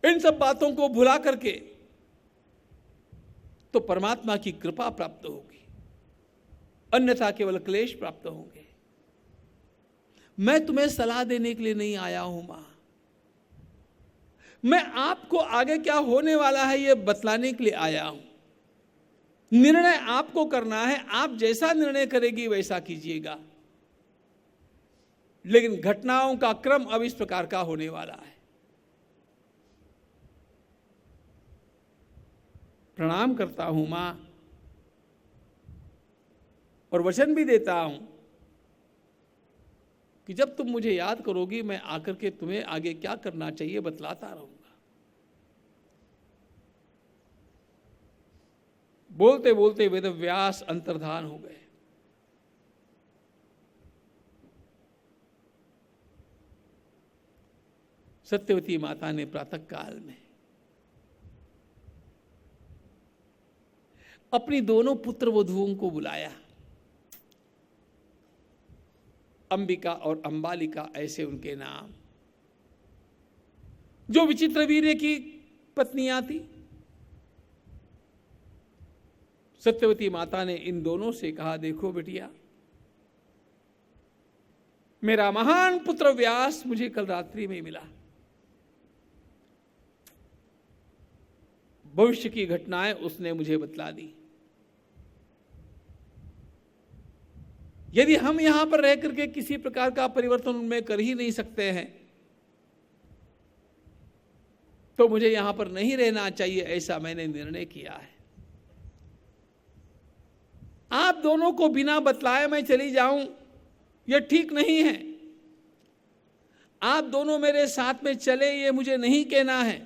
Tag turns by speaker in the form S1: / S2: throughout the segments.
S1: इन सब बातों को भुला करके तो परमात्मा की कृपा प्राप्त होगी, अन्यथा केवल क्लेश प्राप्त होंगे। मैं तुम्हें सलाह देने के लिए नहीं आया हूं मां, मैं आपको आगे क्या होने वाला है यह बतलाने के लिए आया हूं। निर्णय आपको करना है, आप जैसा निर्णय करेगी वैसा कीजिएगा, लेकिन घटनाओं का क्रम अब इस प्रकार का होने वाला है। प्रणाम करता हूं मां, और वचन भी देता हूं कि जब तुम मुझे याद करोगी मैं आकर के तुम्हें आगे क्या करना चाहिए बतलाता रहूंगा। बोलते बोलते वेदव्यास अंतर्धान हो गए। सत्यवती माता ने प्रातः काल में अपनी दोनों पुत्र वधुओं को बुलाया। अंबिका और अंबालिका ऐसे उनके नाम, जो विचित्र वीर्य की पत्नियां थी। सत्यवती माता ने इन दोनों से कहा, देखो बेटिया, मेरा महान पुत्र व्यास मुझे कल रात्रि में मिला। भविष्य की घटनाएं उसने मुझे बतला दी। यदि हम यहां पर रह करके किसी प्रकार का परिवर्तन उनमें कर ही नहीं सकते हैं तो मुझे यहां पर नहीं रहना चाहिए, ऐसा मैंने निर्णय किया है। आप दोनों को बिना बतलाए मैं चली जाऊं यह ठीक नहीं है। आप दोनों मेरे साथ में चले ये मुझे नहीं कहना है।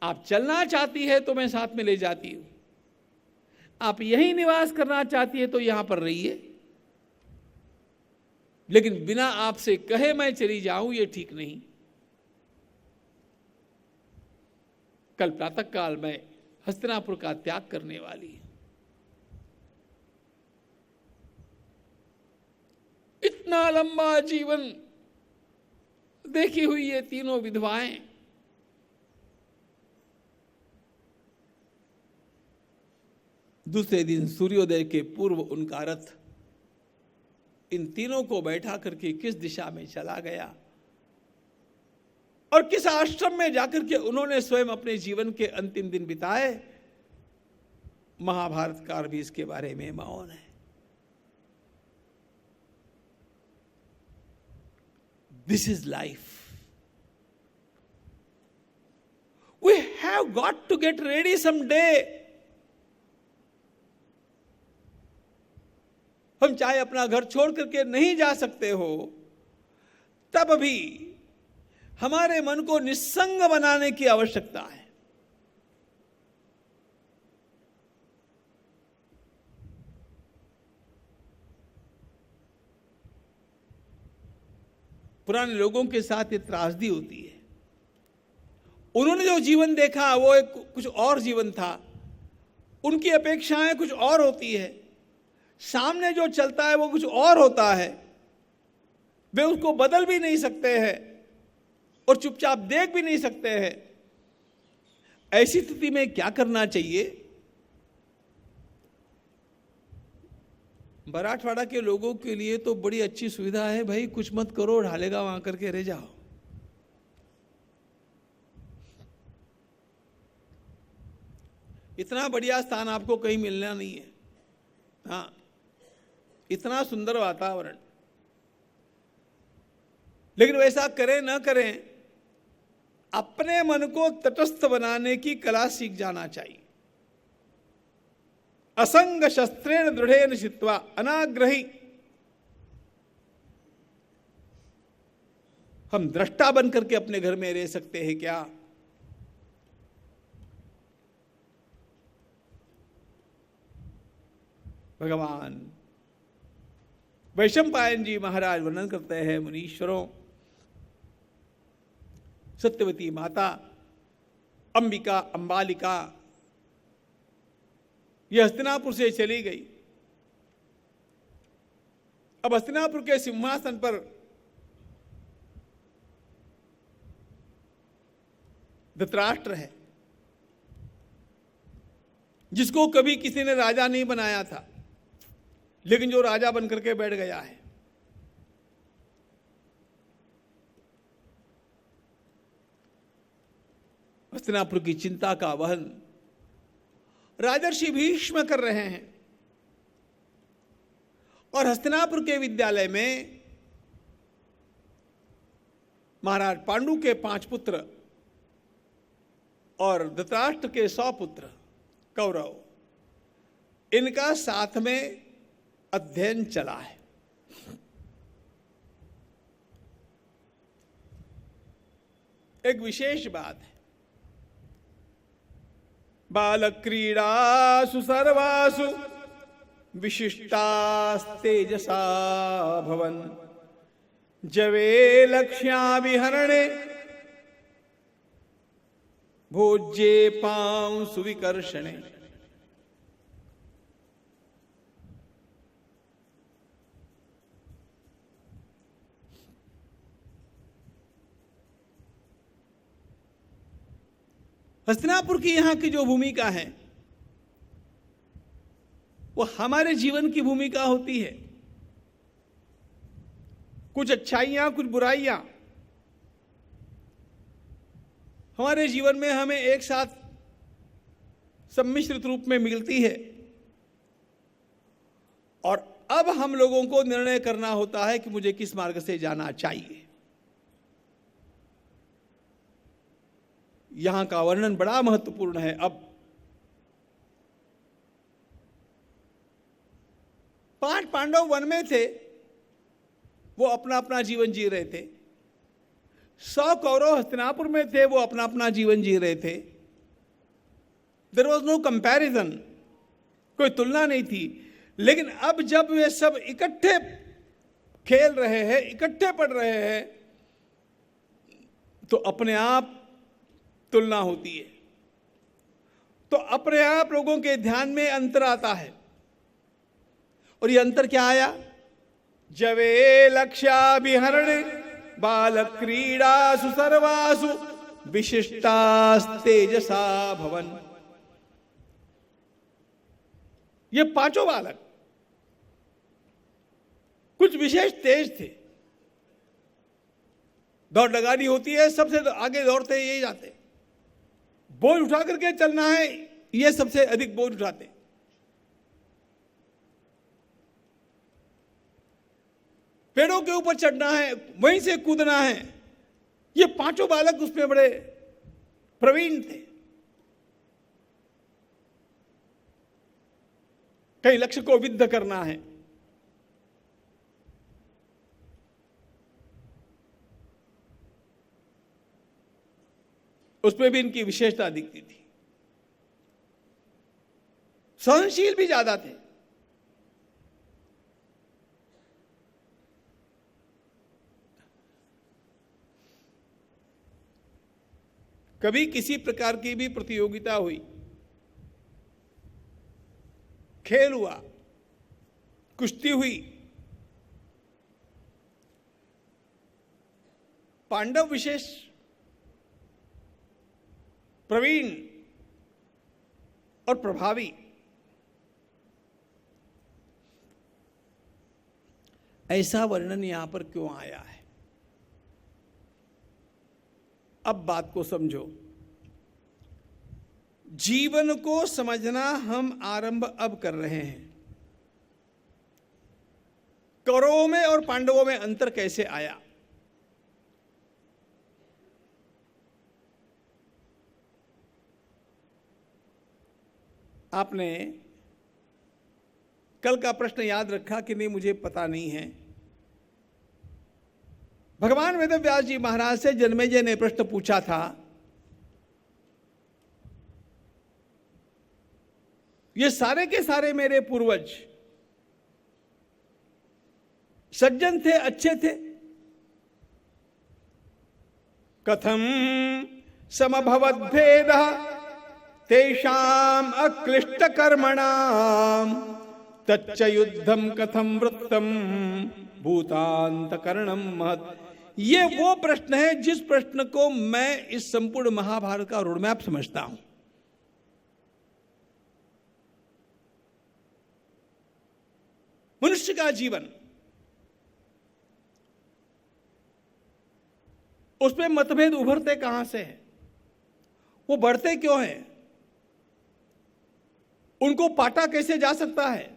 S1: आप चलना चाहती है तो मैं साथ में ले जाती हूं, आप यहीं निवास करना चाहती है तो यहां पर रहिए, लेकिन बिना आपसे कहे मैं चली जाऊं ये ठीक नहीं। कल प्रातःकाल मैं हस्तिनापुर का त्याग करने वाली हूं। इतना लंबा जीवन देखी हुई ये तीनों विधवाएं दूसरे दिन सूर्योदय के पूर्व उनका रथ इन तीनों को बैठा करके किस दिशा में चला गया और किस आश्रम में जाकर के उन्होंने स्वयं अपने जीवन के अंतिम दिन बिताए, महाभारतकार भी इसके बारे में मौन है। This is life. We have got to get ready someday. हम चाहे अपना घर छोड़ करके नहीं जा सकते हो, तब भी हमारे मन को निस्संग बनाने की आवश्यकता है। पुराने लोगों के साथ ये त्रासदी होती है। उन्होंने जो जीवन देखा वो एक कुछ और जीवन था, उनकी अपेक्षाएं कुछ और होती है, सामने जो चलता है वो कुछ और होता है। वे उसको बदल भी नहीं सकते हैं और चुपचाप देख भी नहीं सकते हैं। ऐसी स्थिति में क्या करना चाहिए? मराठवाड़ा के लोगों के लिए तो बड़ी अच्छी सुविधा है, भाई कुछ मत करो, ढालेगा वहां करके रह जाओ। इतना बढ़िया स्थान आपको कहीं मिलना नहीं है। हाँ, इतना सुंदर वातावरण, लेकिन वैसा करें न करें, अपने मन को तटस्थ बनाने की कला सीख जाना चाहिए। असंग शस्त्रेण दृढ़ेन चित्वा अनाग्रही। हम दृष्टा बन करके अपने घर में रह सकते हैं क्या? भगवान वैशंपायन जी महाराज वर्णन करते हैं, मुनीश्वरों, सत्यवती माता, अंबिका, अंबालिका यह हस्तिनापुर से चली गई। अब हस्तिनापुर के सिंहासन पर धृतराष्ट्र है, जिसको कभी किसी ने राजा नहीं बनाया था, लेकिन जो राजा बनकर के बैठ गया है। हस्तिनापुर की चिंता का वहन राजर्षि भीष्म कर रहे हैं, और हस्तिनापुर के विद्यालय में महाराज पांडु के 5 पुत्र और धृतराष्ट्र के 100 पुत्र कौरव, इनका साथ में अध्ययन चला है। एक विशेष बात है, बाल क्रीडासु सर्वासु विशिष्टास्तेजसा भवन, जवे लक्ष्याभिहरणे भोज्ये पांसु विकर्षणे। हस्तिनापुर की यहां की जो भूमिका है वो हमारे जीवन की भूमिका होती है। कुछ अच्छाइयां, कुछ बुराइयां हमारे जीवन में हमें एक साथ सम्मिश्रित रूप में मिलती है, और अब हम लोगों को निर्णय करना होता है कि मुझे किस मार्ग से जाना चाहिए। यहां का वर्णन बड़ा महत्वपूर्ण है। अब 5 पांडव वन में थे, वो अपना अपना जीवन जी रहे थे। 100 कौरव हस्तिनापुर में थे, वो अपना अपना जीवन जी रहे थे। देयर वॉज नो कंपैरिजन, कोई तुलना नहीं थी। लेकिन अब जब वे सब इकट्ठे खेल रहे हैं, इकट्ठे पढ़ रहे हैं, तो अपने आप तुलना होती है। तो अपने आप लोगों के ध्यान में अंतर आता है, और ये अंतर क्या आया? जवे लक्ष्याभिहरणे बाल क्रीडासु सर्वासु विशिष्टास्तेजसा भवन। ये 5 बालक कुछ विशेष तेज थे। दौड़ लगानी होती है, सबसे आगे दौड़ते यही जाते। बोझ उठा करके चलना है, ये सबसे अधिक बोझ उठाते। पेड़ों के ऊपर चढ़ना है, वहीं से कूदना है, ये 5 बालक उसमें बड़े प्रवीण थे। कहीं लक्ष्य को विद्ध करना है, उसमें भी इनकी विशेषता दिखती थी। सहनशील भी ज्यादा थे। कभी किसी प्रकार की भी प्रतियोगिता हुई, खेल हुआ, कुश्ती हुई, पांडव विशेष प्रवीण और प्रभावी। ऐसा वर्णन यहां पर क्यों आया है? अब बात को समझो। जीवन को समझना हम आरंभ अब कर रहे हैं। कौरवों में और पांडवों में अंतर कैसे आया? आपने कल का प्रश्न याद रखा कि नहीं, मुझे पता नहीं है। भगवान वेदव्यास जी महाराज से जन्मेजय ने प्रश्न पूछा था, ये सारे के सारे मेरे पूर्वज सज्जन थे, अच्छे थे, कथम समभवद्भेदः तेषाम अक्लिष्ट कर्मणाम तच्च युद्धम कथम वृत्तम भूतांतकरणम महत्। ये वो प्रश्न है जिस प्रश्न को मैं इस संपूर्ण महाभारत का रोडमैप समझता हूं। मनुष्य का जीवन, उसमें मतभेद उभरते कहां से हैं, वो बढ़ते क्यों हैं, उनको पाटा कैसे जा सकता है,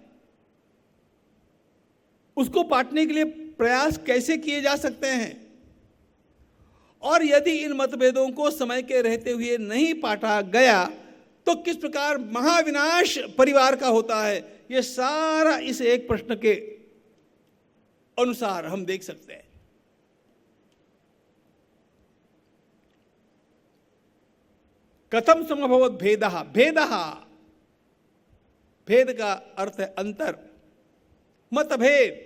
S1: उसको पाटने के लिए प्रयास कैसे किए जा सकते हैं, और यदि इन मतभेदों को समय के रहते हुए नहीं पाटा गया तो किस प्रकार महाविनाश परिवार का होता है, ये सारा इस एक प्रश्न के अनुसार हम देख सकते हैं। कथम समभवत भेदः, भेदः, भेद का अर्थ है अंतर, मतभेद।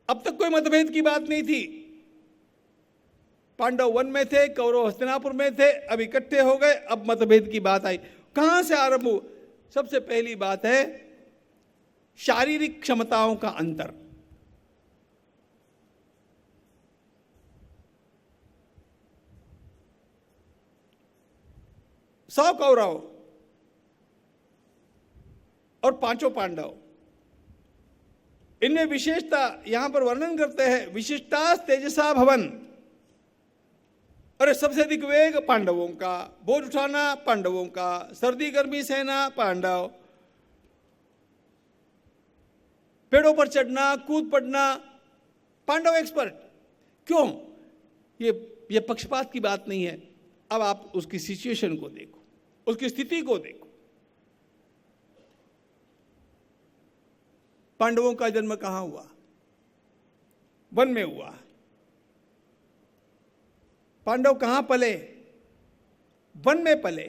S1: अब तक कोई मतभेद की बात नहीं थी। पांडव वन में थे, कौरव हस्तिनापुर में थे, अब इकट्ठे हो गए, अब मतभेद की बात आई। कहां से आरंभ हुआ? सबसे पहली बात है शारीरिक क्षमताओं का अंतर। सौ कौरव और 5 पांडव, इनमें विशेषता यहां पर वर्णन करते हैं, विशिष्टा तेजसा भवन। अरे सबसे अधिक वेग पांडवों का, बोझ उठाना पांडवों का, सर्दी गर्मी सहना पांडव, पेड़ों पर चढ़ना कूद पड़ना पांडव एक्सपर्ट। क्यों? ये पक्षपात की बात नहीं है। अब आप उसकी सिचुएशन को देखो, उसकी स्थिति को देखो। पांडवों का जन्म कहां हुआ? वन में हुआ। पांडव कहां पले? वन में पले।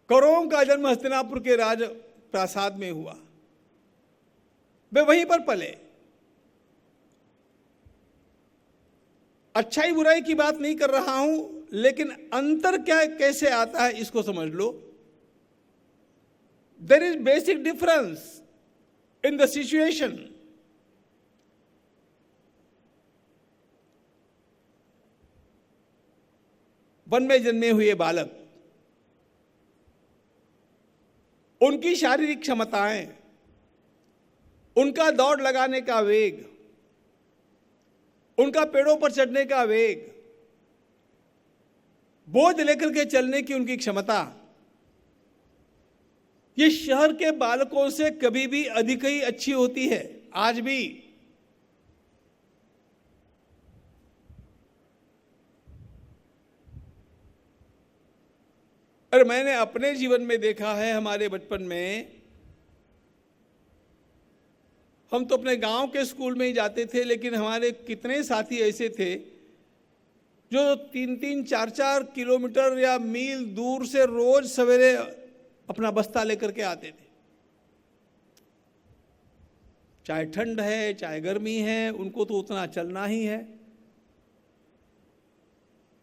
S1: कौरवों का जन्म हस्तिनापुर के राज प्रासाद में हुआ, वे वहीं पर पले। अच्छाई बुराई की बात नहीं कर रहा हूं, लेकिन अंतर क्या कैसे आता है इसको समझ लो। There is basic difference in the situation. One में जन्मे हुए बालक, उनकी शारीरिक क्षमताएं, उनका दौड़ लगाने का वेग, उनका पेड़ों पर चढ़ने का वेग, बोझ लेकर के चलने की उनकी क्षमता, ये शहर के बालकों से कभी भी अधिक ही अच्छी होती है, आज भी। और मैंने अपने जीवन में देखा है, हमारे बचपन में हम तो अपने गांव के स्कूल में ही जाते थे, लेकिन हमारे कितने साथी ऐसे थे जो 3-3, 4-4 किलोमीटर या मील दूर से रोज सवेरे अपना बस्ता लेकर के आते थे। चाहे ठंड है चाहे गर्मी है, उनको तो उतना चलना ही है।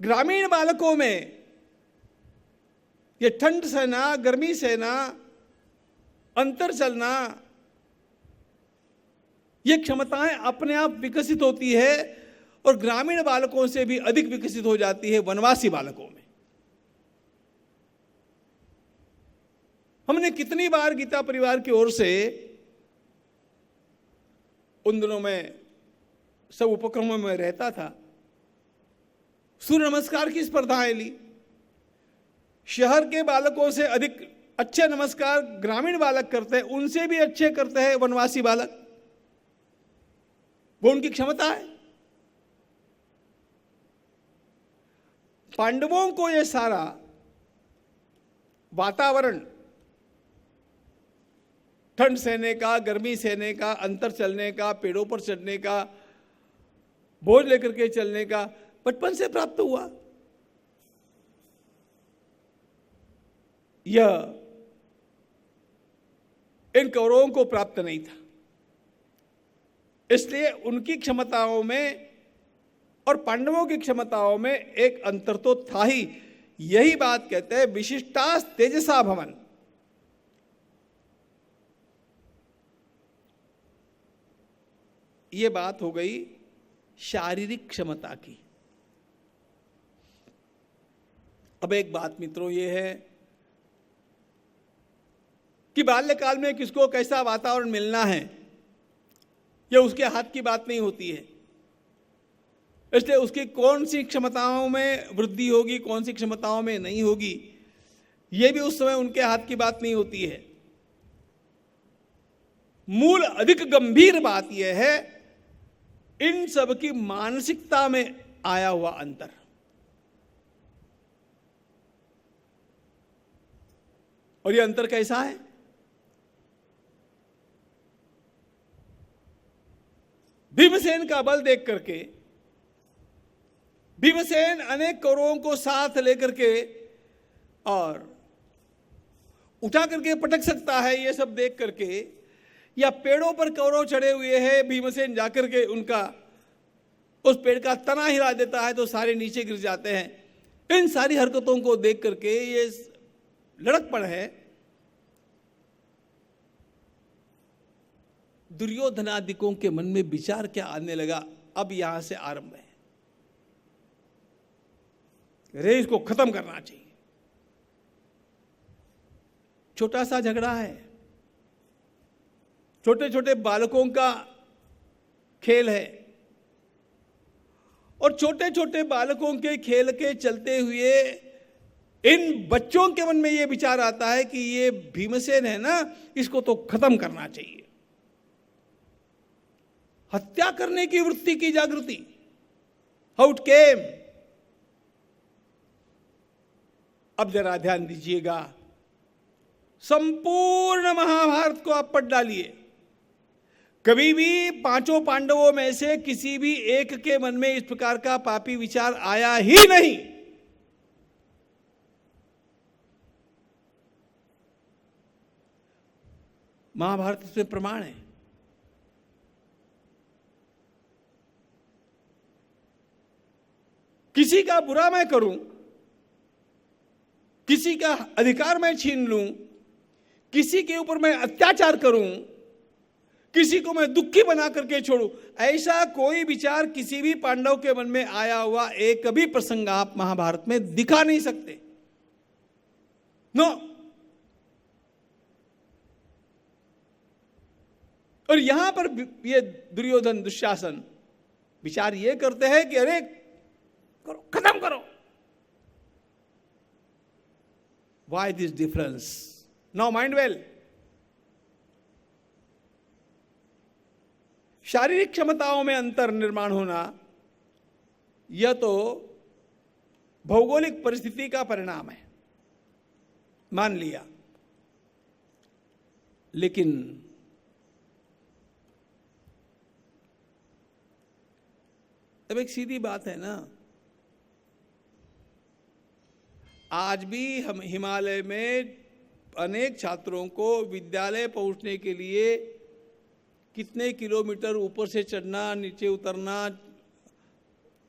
S1: ग्रामीण बालकों में ये ठंड सहना, गर्मी सहना, अंतर चलना, ये क्षमताएं अपने आप विकसित होती है और ग्रामीण बालकों से भी अधिक विकसित हो जाती है वनवासी बालकों में। हमने कितनी बार गीता परिवार की ओर से उन दिनों में सब उपक्रमों में रहता था, सूर्य नमस्कार की स्पर्धाएं ली। शहर के बालकों से अधिक अच्छे नमस्कार ग्रामीण बालक करते हैं, उनसे भी अच्छे करते हैं वनवासी बालक। वो उनकी क्षमता है। पांडवों को यह सारा वातावरण, ठंड सहने का, गर्मी सहने का, अंतर चलने का, पेड़ों पर चढ़ने का, बोझ लेकर के चलने का बचपन से प्राप्त हुआ। यह इन कौरवों को प्राप्त नहीं था, इसलिए उनकी क्षमताओं में और पांडवों की क्षमताओं में एक अंतर तो था ही। यही बात कहते हैं विशिष्टा तेजसा भवन। ये बात हो गई शारीरिक क्षमता की। अब एक बात मित्रों ये है कि बाल्यकाल में किसको कैसा वातावरण मिलना है, यह उसके हाथ की बात नहीं होती है। इसलिए उसकी कौन सी क्षमताओं में वृद्धि होगी, कौन सी क्षमताओं में नहीं होगी, यह भी उस समय उनके हाथ की बात नहीं होती है। मूल अधिक गंभीर बात यह है इन सब की मानसिकता में आया हुआ अंतर। और यह अंतर कैसा है? भीमसेन का बल देख करके, भीमसेन अनेक कौरवों को साथ लेकर के और उठा करके पटक सकता है, ये सब देख करके, या पेड़ों पर कौरव चढ़े हुए हैं, भीमसेन जाकर के उनका उस पेड़ का तना हिला देता है तो सारे नीचे गिर जाते हैं। इन सारी हरकतों को देख करके ये लड़कपन है। दुर्योधनादिकों के मन में विचार क्या आने लगा? अब यहां से आरंभ है, रे इसको खत्म करना चाहिए। छोटा सा झगड़ा है, छोटे छोटे बालकों का खेल है, और छोटे छोटे बालकों के खेल के चलते हुए इन बच्चों के मन में यह विचार आता है कि ये भीमसेन है ना, इसको तो खत्म करना चाहिए। हत्या करने की वृत्ति की जागृति, हाउ इट केम। अब जरा ध्यान दीजिएगा, संपूर्ण महाभारत को आप पढ़ डालिए, कभी भी पांचों पांडवों में से किसी भी एक के मन में इस प्रकार का पापी विचार आया ही नहीं। महाभारत इसमें प्रमाण है। किसी का बुरा मैं करूं, किसी का अधिकार मैं छीन लूं, किसी के ऊपर मैं अत्याचार करूं, किसी को मैं दुखी बना करके छोड़ूं, ऐसा कोई विचार किसी भी पांडव के मन में आया हुआ एक भी प्रसंग आप महाभारत में दिखा नहीं सकते। नो। और यहां पर ये दुर्योधन दुशासन विचार ये करते हैं कि अरे करो, खत्म करो। Why this difference? Now mind well. शारीरिक क्षमताओं में अंतर निर्माण होना यह तो भौगोलिक परिस्थिति का परिणाम है, मान लिया। लेकिन अब एक सीधी बात है ना, आज भी हम हिमालय में अनेक छात्रों को विद्यालय पहुंचने के लिए कितने किलोमीटर ऊपर से चढ़ना, नीचे उतरना,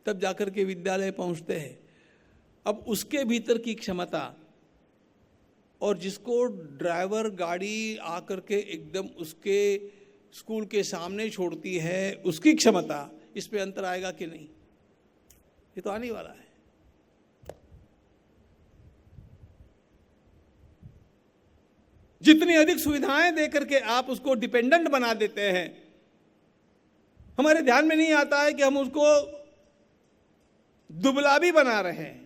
S1: तब जाकर के विद्यालय पहुंचते हैं। अब उसके भीतर की क्षमता और जिसको ड्राइवर गाड़ी आकर के एकदम उसके स्कूल के सामने छोड़ती है, उसकी क्षमता, इसमें अंतर आएगा कि नहीं? ये तो आने वाला है। जितनी अधिक सुविधाएं देकर के आप उसको डिपेंडेंट बना देते हैं, हमारे ध्यान में नहीं आता है कि हम उसको दुबला भी बना रहे हैं।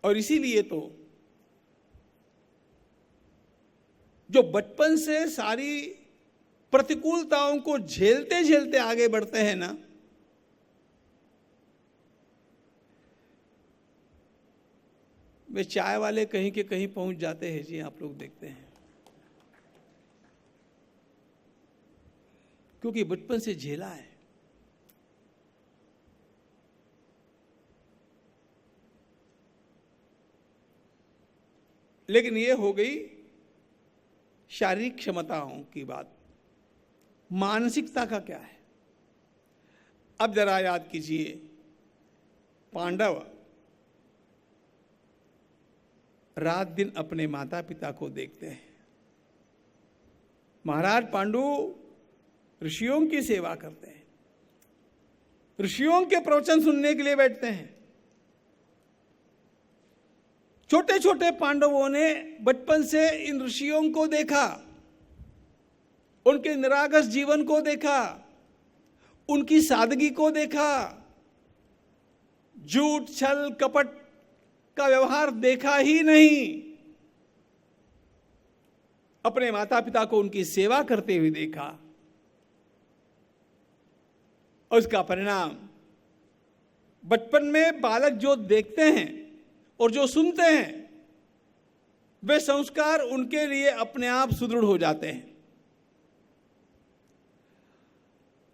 S1: और इसीलिए तो जो बचपन से सारी प्रतिकूलताओं को झेलते झेलते आगे बढ़ते हैं ना, वे चाय वाले कहीं के कहीं पहुंच जाते हैं जी, आप लोग देखते हैं, क्योंकि बचपन से झेला है। लेकिन ये हो गई शारीरिक क्षमताओं की बात। मानसिकता का क्या है? अब जरा याद कीजिए, पांडव रात दिन अपने माता पिता को देखते हैं। महाराज पांडु ऋषियों की सेवा करते हैं, ऋषियों के प्रवचन सुनने के लिए बैठते हैं। छोटे छोटे पांडवों ने बचपन से इन ऋषियों को देखा, उनके निरागस जीवन को देखा, उनकी सादगी को देखा, झूठ छल कपट का व्यवहार देखा ही नहीं, अपने माता पिता को उनकी सेवा करते हुए देखा। और उसका परिणाम बचपन में बालक जो देखते हैं और जो सुनते हैं, वे संस्कार उनके लिए अपने आप सुदृढ़ हो जाते हैं।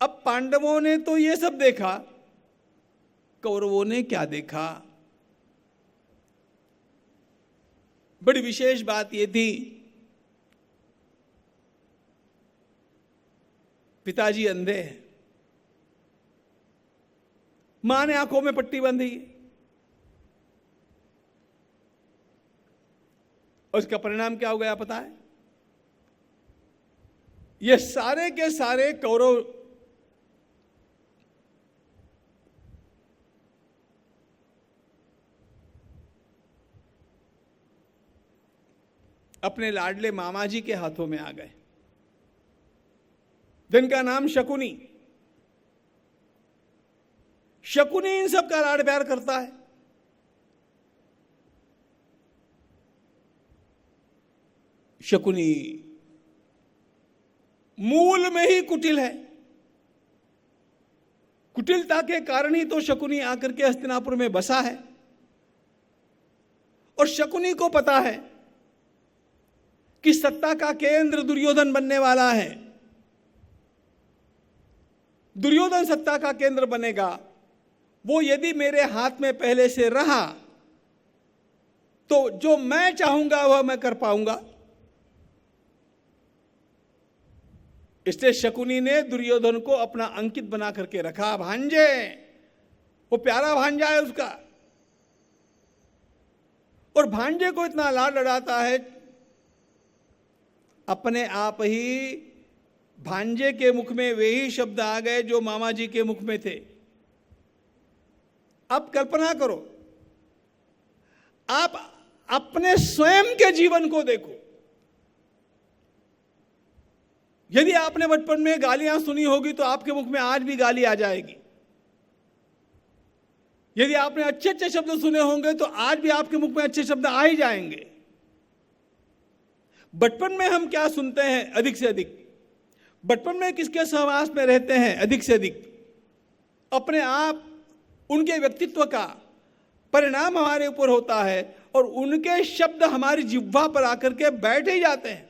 S1: अब पांडवों ने तो ये सब देखा, कौरवों ने क्या देखा? बड़ी विशेष बात यह थी, पिताजी अंधे हैं, मां ने आंखों में पट्टी बांधी है, और इसका परिणाम क्या हो गया पता है? ये सारे के सारे कौरव अपने लाडले मामा जी के हाथों में आ गए, जिनका नाम शकुनी। शकुनी इन सब का लाड प्यार करता है। शकुनी मूल में ही कुटिल है। कुटिलता के कारण ही तो शकुनी आकर के हस्तिनापुर में बसा है। और शकुनी को पता है कि सत्ता का केंद्र दुर्योधन बनने वाला है। दुर्योधन सत्ता का केंद्र बनेगा। वो यदि मेरे हाथ में पहले से रहा तो जो मैं चाहूंगा वह मैं कर पाऊंगा। इसलिए शकुनी ने दुर्योधन को अपना अंकित बना करके रखा। भांजे, वो प्यारा भांजा है उसका, और भांजे को इतना लाड लड़ाता है, अपने आप ही भांजे के मुख में वे ही शब्द आ गए जो मामा जी के मुख में थे। अब कल्पना करो, आप अपने स्वयं के जीवन को देखो। यदि आपने बचपन में गालियां सुनी होगी तो आपके मुख में आज भी गाली आ जाएगी। यदि आपने अच्छे अच्छे शब्द सुने होंगे तो आज भी आपके मुख में अच्छे शब्द आ ही जाएंगे। बचपन में हम क्या सुनते हैं अधिक से अधिक? बचपन में किसके सहवास में रहते हैं अधिक से अधिक? अपने आप उनके व्यक्तित्व का परिणाम हमारे ऊपर होता है और उनके शब्द हमारी जिह्वा पर आकर के बैठ ही जाते हैं।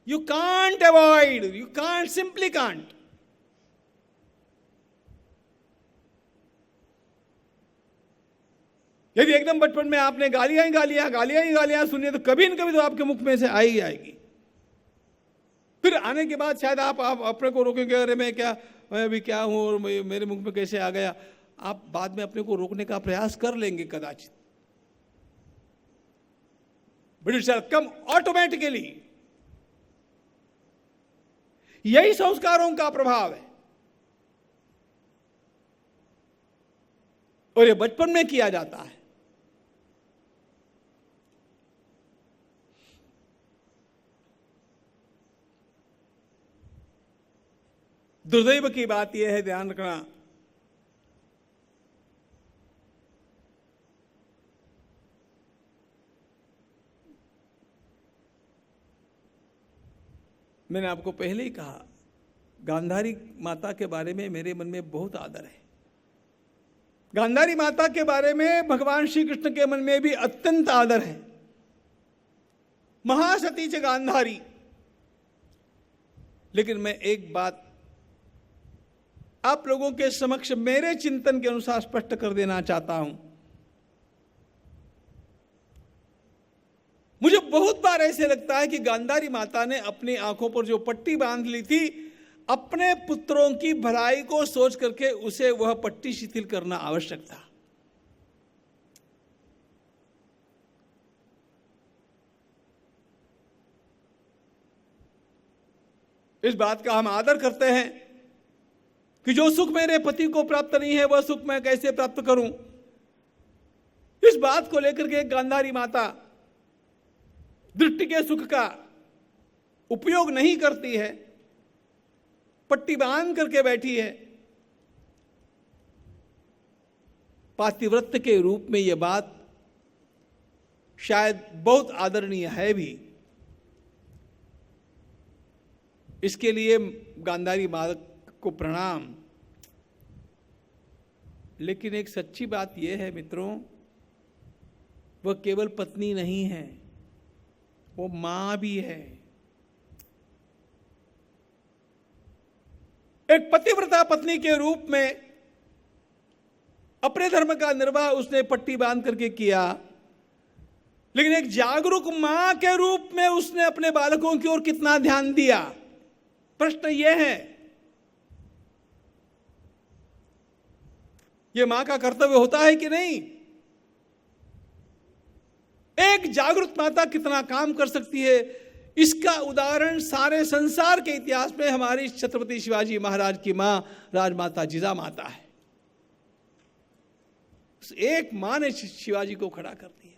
S1: You can't avoid, you can't, simply can't. यदि एकदम बचपन में आपने गालियां ही गालियां सुनी तो कभी न कभी तो आपके मुख में से आ ही आएगी। फिर आने के बाद शायद आप अपने को रोकेंगे, अरे मैं अभी क्या हूं और मेरे मुख में कैसे आ गया। आप बाद में अपने को रोकने का प्रयास कर लेंगे कदाचित, बट इट्स कम ऑटोमेटिकली। यही संस्कारों का प्रभाव है और ये बचपन में किया जाता है। दुर्दैव की बात यह है, ध्यान रखना, मैंने आपको पहले ही कहा, गांधारी माता के बारे में मेरे मन में बहुत आदर है। गांधारी माता के बारे में भगवान श्री कृष्ण के मन में भी अत्यंत आदर है। महासती च गांधारी। लेकिन मैं एक बात आप लोगों के समक्ष मेरे चिंतन के अनुसार स्पष्ट कर देना चाहता हूं। मुझे बहुत बार ऐसे लगता है कि गांधारी माता ने अपनी आंखों पर जो पट्टी बांध ली थी, अपने पुत्रों की भलाई को सोच करके उसे वह पट्टी शिथिल करना आवश्यक था। इस बात का हम आदर करते हैं कि जो सुख मेरे पति को प्राप्त नहीं है वह सुख मैं कैसे प्राप्त करूं। इस बात को लेकर के गांधारी माता दृष्टि के सुख का उपयोग नहीं करती है, पट्टी बांध करके बैठी है। पातिव्रत्य के रूप में यह बात शायद बहुत आदरणीय है भी। इसके लिए गांधारी माता को प्रणाम। लेकिन एक सच्ची बात यह है मित्रों, वह केवल पत्नी नहीं है, वो मां भी है। एक पतिव्रता पत्नी के रूप में अपने धर्म का निर्वाह उसने पट्टी बांध करके किया, लेकिन एक जागरूक मां के रूप में उसने अपने बालकों की ओर कितना ध्यान दिया। प्रश्न यह है, यह मां का कर्तव्य होता है कि नहीं? एक जागरूक माता कितना काम कर सकती है, इसका उदाहरण सारे संसार के इतिहास में हमारी छत्रपति शिवाजी महाराज की मां राजमाता जिजामाता है। उस एक मां ने शिवाजी को खड़ा कर दिया।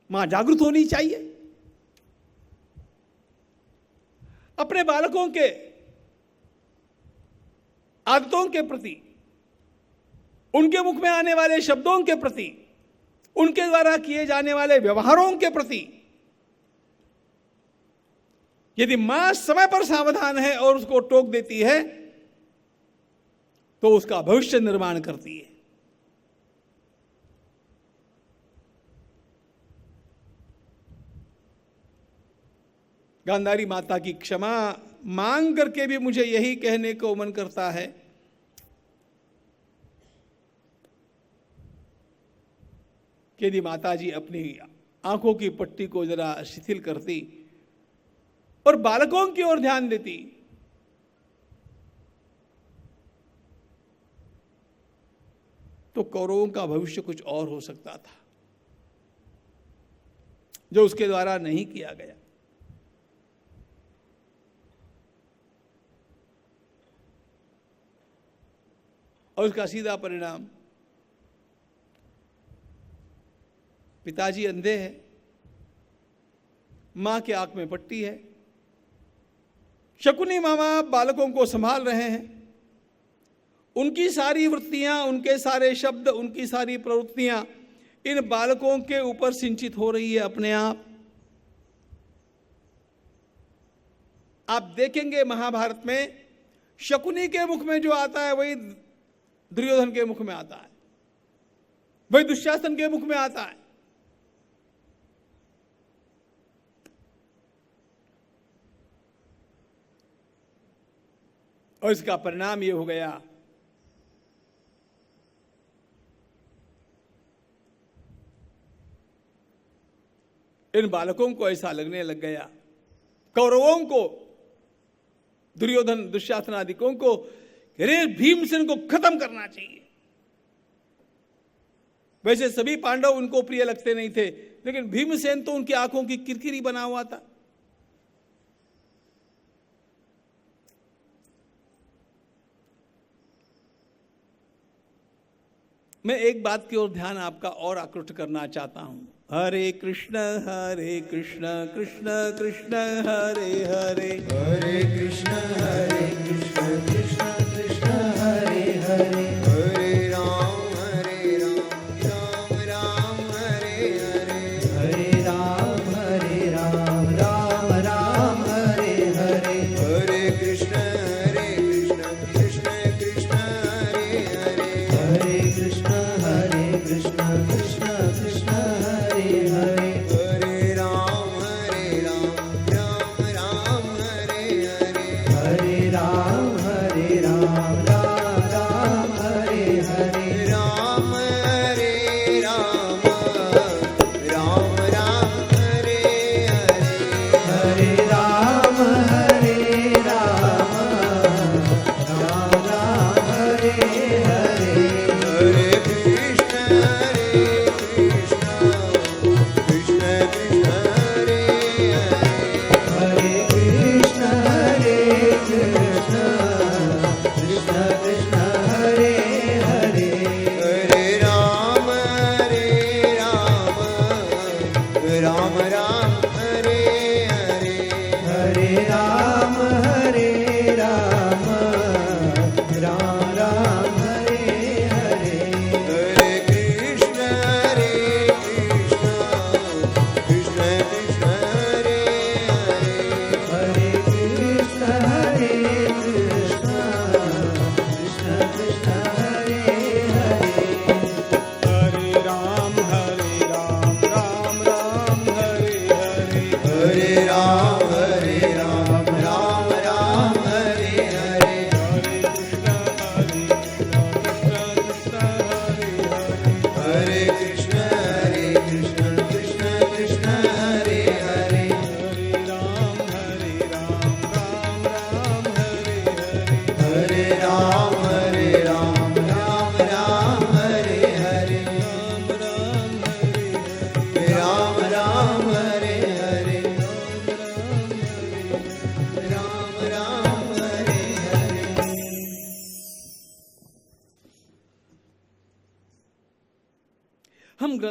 S1: मां जागरूक होनी चाहिए। अपने बालकों के आदतों के प्रति, उनके मुख में आने वाले शब्दों के प्रति, उनके द्वारा किए जाने वाले व्यवहारों के प्रति यदि मां समय पर सावधान है और उसको टोक देती है तो उसका भविष्य निर्माण करती है। गांधारी माता की क्षमा मांग करके भी मुझे यही कहने को मन करता है कि यदि माता जी अपनी आंखों की पट्टी को जरा शिथिल करती और बालकों की ओर ध्यान देती तो कौरवों का भविष्य कुछ और हो सकता था, जो उसके द्वारा नहीं किया गया। और उसका सीधा परिणाम, पिताजी अंधे हैं, मां के आंख में पट्टी है, शकुनी मामा बालकों को संभाल रहे हैं, उनकी सारी वृत्तियां, उनके सारे शब्द, उनकी सारी प्रवृत्तियां इन बालकों के ऊपर सिंचित हो रही है अपने आप। आप देखेंगे महाभारत में शकुनी के मुख में जो आता है वही दुर्योधन के मुख में आता है, वही दुशासन के मुख में आता है। और इसका परिणाम यह हो गया इन बालकों को ऐसा लगने लग गया, कौरवों को, दुर्योधन दुशासन आदिकों को, अरे भीमसेन को खत्म करना चाहिए। वैसे सभी पांडव उनको प्रिय लगते नहीं थे, लेकिन भीमसेन तो उनकी आंखों की किरकिरी बना हुआ था। मैं एक बात की ओर ध्यान आपका और आकृष्ट करना चाहता हूं। हरे कृष्ण कृष्ण कृष्ण हरे हरे,
S2: हरे कृष्ण कृष्ण कृष्ण हरे हरे, हरे राम राम राम हरे हरे, हरे राम राम राम हरे हरे, हरे कृष्ण कृष्ण कृष्ण हरे हरे, हरे कृष्ण कृष्ण कृष्ण हरे हरे, हरे राम राम राम हरे हरे, हरे राम राम राम हरे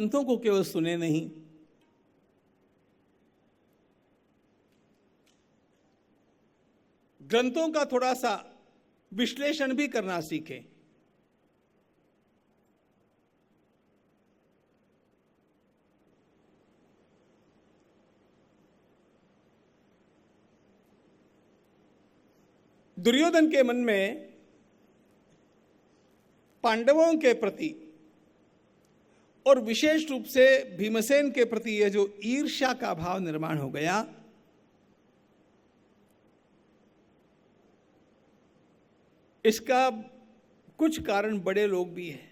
S1: ग्रंथों को केवल सुने नहीं, ग्रंथों का थोड़ा सा विश्लेषण भी करना सीखें। दुर्योधन के मन में पांडवों के प्रति और विशेष रूप से भीमसेन के प्रति यह जो ईर्ष्या का भाव निर्माण हो गया, इसका कुछ कारण बड़े लोग भी हैं।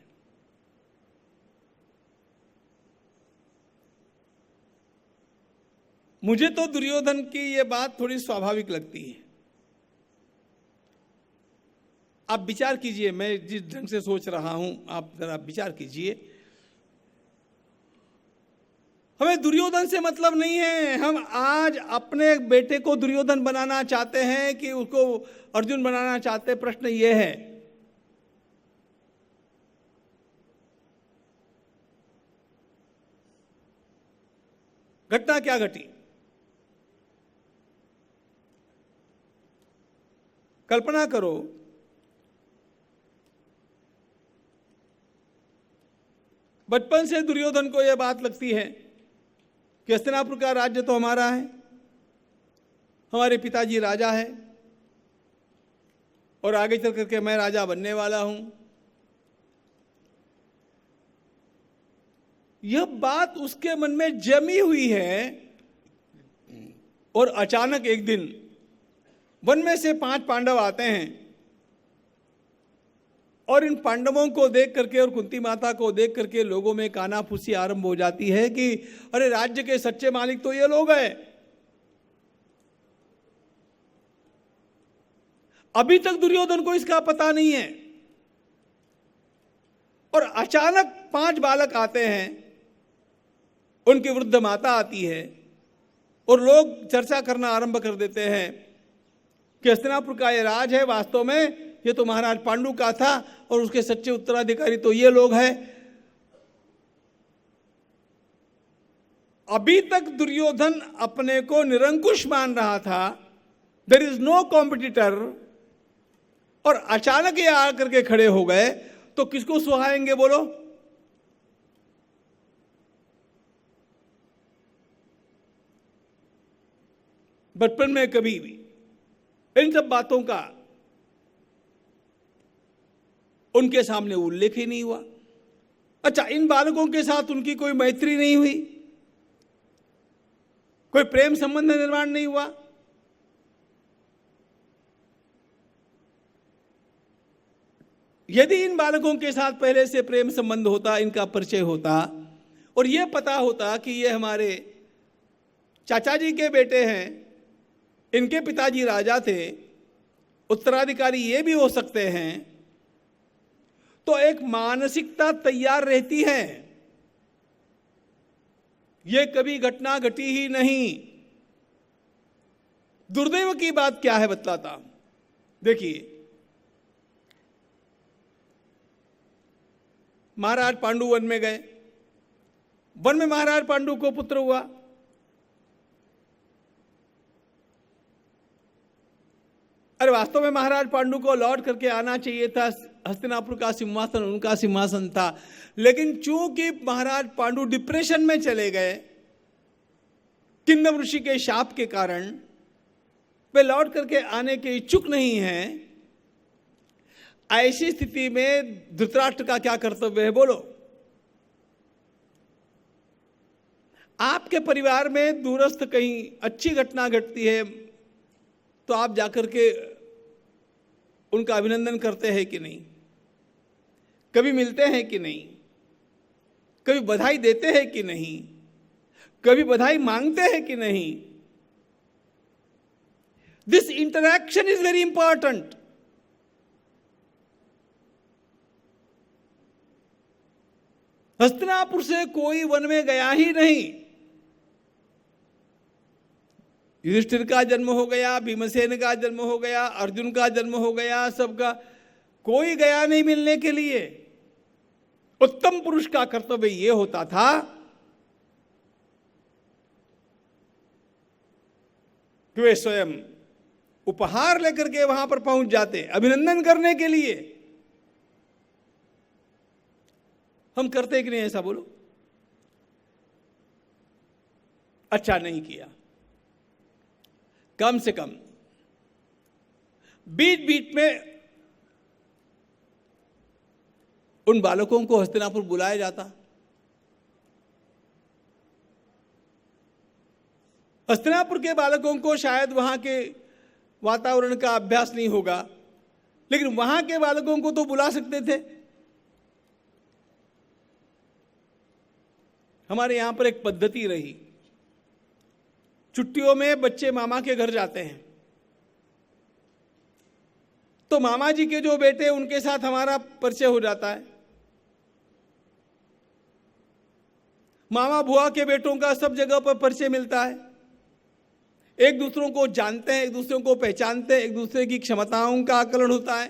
S1: मुझे तो दुर्योधन की यह बात थोड़ी स्वाभाविक लगती है। आप विचार कीजिए, मैं जिस ढंग से सोच रहा हूं आप जरा विचार कीजिए। हमें दुर्योधन से मतलब नहीं है। हम आज अपने बेटे को दुर्योधन बनाना चाहते हैं कि उसको अर्जुन बनाना चाहते हैं। प्रश्न यह है, घटना क्या घटी? कल्पना करो, बचपन से दुर्योधन को यह बात लगती है कि हस्तिनापुर का राज्य तो हमारा है, हमारे पिताजी राजा है और आगे चल करके मैं राजा बनने वाला हूं। यह बात उसके मन में जमी हुई है और अचानक एक दिन वन में से 5 पांडव आते हैं और इन पांडवों को देख करके और कुंती माता को देख करके लोगों में कानाफूसी आरंभ हो जाती है कि अरे राज्य के सच्चे मालिक तो ये लोग हैं। अभी तक दुर्योधन को इसका पता नहीं है और अचानक 5 बालक आते हैं, उनकी वृद्ध माता आती है और लोग चर्चा करना आरंभ कर देते हैं कि हस्तिनापुर का ये राज है, वास्तव में ये तो महाराज पांडु का था और उसके सच्चे उत्तराधिकारी तो ये लोग हैं। अभी तक दुर्योधन अपने को निरंकुश मान रहा था, देयर इज नो कॉम्पिटिटर, और अचानक ये आकर के खड़े हो गए तो किसको सुहाएंगे बोलो? बचपन में कभी भी इन सब बातों का उनके सामने उल्लेख ही नहीं हुआ। अच्छा, इन बालकों के साथ उनकी कोई मैत्री नहीं हुई, कोई प्रेम संबंध निर्माण नहीं हुआ। यदि इन बालकों के साथ पहले से प्रेम संबंध होता, इनका परिचय होता और यह पता होता कि ये हमारे चाचा जी के बेटे हैं, इनके पिताजी राजा थे, उत्तराधिकारी ये भी हो सकते हैं, तो एक मानसिकता तैयार रहती है। यह कभी घटना घटी ही नहीं। दुर्दैव की बात क्या है बतलाता हूं। देखिए, महाराज पांडु वन में गए, वन में महाराज पांडु को पुत्र हुआ। अरे वास्तव में महाराज पांडु को लौट करके आना चाहिए था, हस्तिनापुर का सिंहासन उनका सिंहासन था, लेकिन चूंकि महाराज पांडु डिप्रेशन में चले गए किंदम ऋषि के शाप के कारण, वे लौट करके आने के इच्छुक नहीं हैं। ऐसी स्थिति में धृतराष्ट्र का क्या कर्तव्य है बोलो? आपके परिवार में दूरस्थ कहीं अच्छी घटना घटती है तो आप जाकर के उनका अभिनंदन करते हैं कि नहीं? कभी मिलते हैं कि नहीं? कभी बधाई देते हैं कि नहीं? कभी बधाई मांगते हैं कि नहीं? This interaction is very important. Hastinapur से कोई वन में गया ही नहीं। युधिष्ठिर का जन्म हो गया, भीमसेन का जन्म हो गया, अर्जुन का जन्म हो गया, सबका कोई गया नहीं मिलने के लिए। उत्तम पुरुष का कर्तव्य यह होता था कि वे स्वयं उपहार लेकर के वहां पर पहुंच जाते अभिनंदन करने के लिए। हम करते कि नहीं ऐसा बोलो? अच्छा नहीं किया। कम से कम बीच बीच में उन बालकों को हस्तिनापुर बुलाया जाता। हस्तिनापुर के बालकों को शायद वहां के वातावरण का अभ्यास नहीं होगा, लेकिन वहां के बालकों को तो बुला सकते थे। हमारे यहां पर एक पद्धति रही, छुट्टियों में बच्चे मामा के घर जाते हैं, तो मामा जी के जो बेटे उनके साथ हमारा परिचय हो जाता है। मामा बुआ के बेटों का सब जगह पर परिचय मिलता है। एक दूसरों को जानते हैं, एक दूसरों को पहचानते हैं, एक दूसरे की क्षमताओं का आकलन होता है।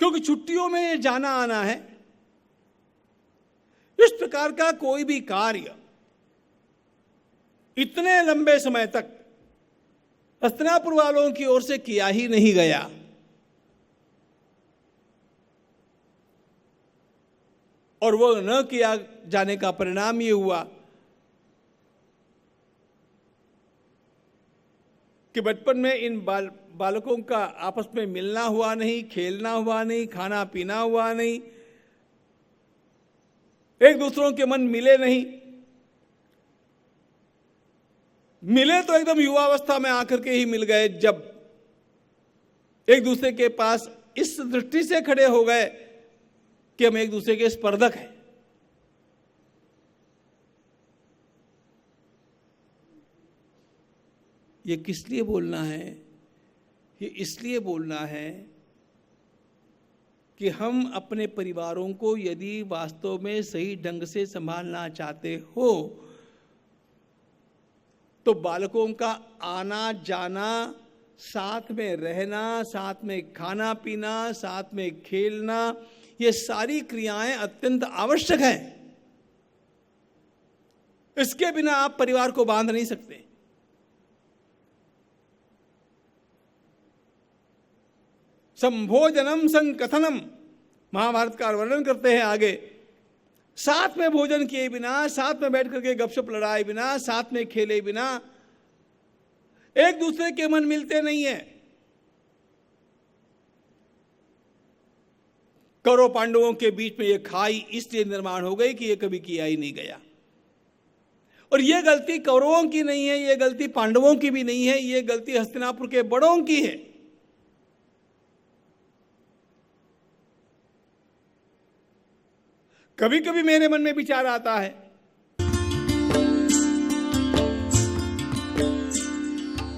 S1: क्योंकि छुट्टियों में जाना आना है। इस प्रकार का कोई भी कार्य इतने लंबे समय तक हस्तिनापुर वालों की ओर से किया ही नहीं गया। और वो न किया जाने का परिणाम ये हुआ कि बचपन में इन बालकों का आपस में मिलना हुआ नहीं, खेलना हुआ नहीं, खाना पीना हुआ नहीं, एक दूसरों के मन मिले नहीं। मिले तो एकदम युवावस्था में आकर के ही मिल गए, जब एक दूसरे के पास इस दृष्टि से खड़े हो गए कि हम एक दूसरे के स्पर्धक हैं। ये किस लिए बोलना है? ये इसलिए बोलना है कि हम अपने परिवारों को यदि वास्तव में सही ढंग से संभालना चाहते हो तो बालकों का आना जाना, साथ में रहना, साथ में खाना पीना, साथ में खेलना, ये सारी क्रियाएं अत्यंत आवश्यक हैं। इसके बिना आप परिवार को बांध नहीं सकते। संभोजनम संकथनम, महाभारत का वर्णन करते हैं आगे। साथ में भोजन किए बिना, साथ में बैठ करके गपशप लड़ाए बिना, साथ में खेले बिना एक दूसरे के मन मिलते नहीं है। कौरव पांडवों के बीच में यह खाई इसलिए निर्माण हो गई कि यह कभी किया ही नहीं गया। और यह गलती कौरवों की नहीं है, यह गलती पांडवों की भी नहीं है, यह गलती हस्तिनापुर के बड़ों की है। कभी कभी मेरे मन में विचार आता है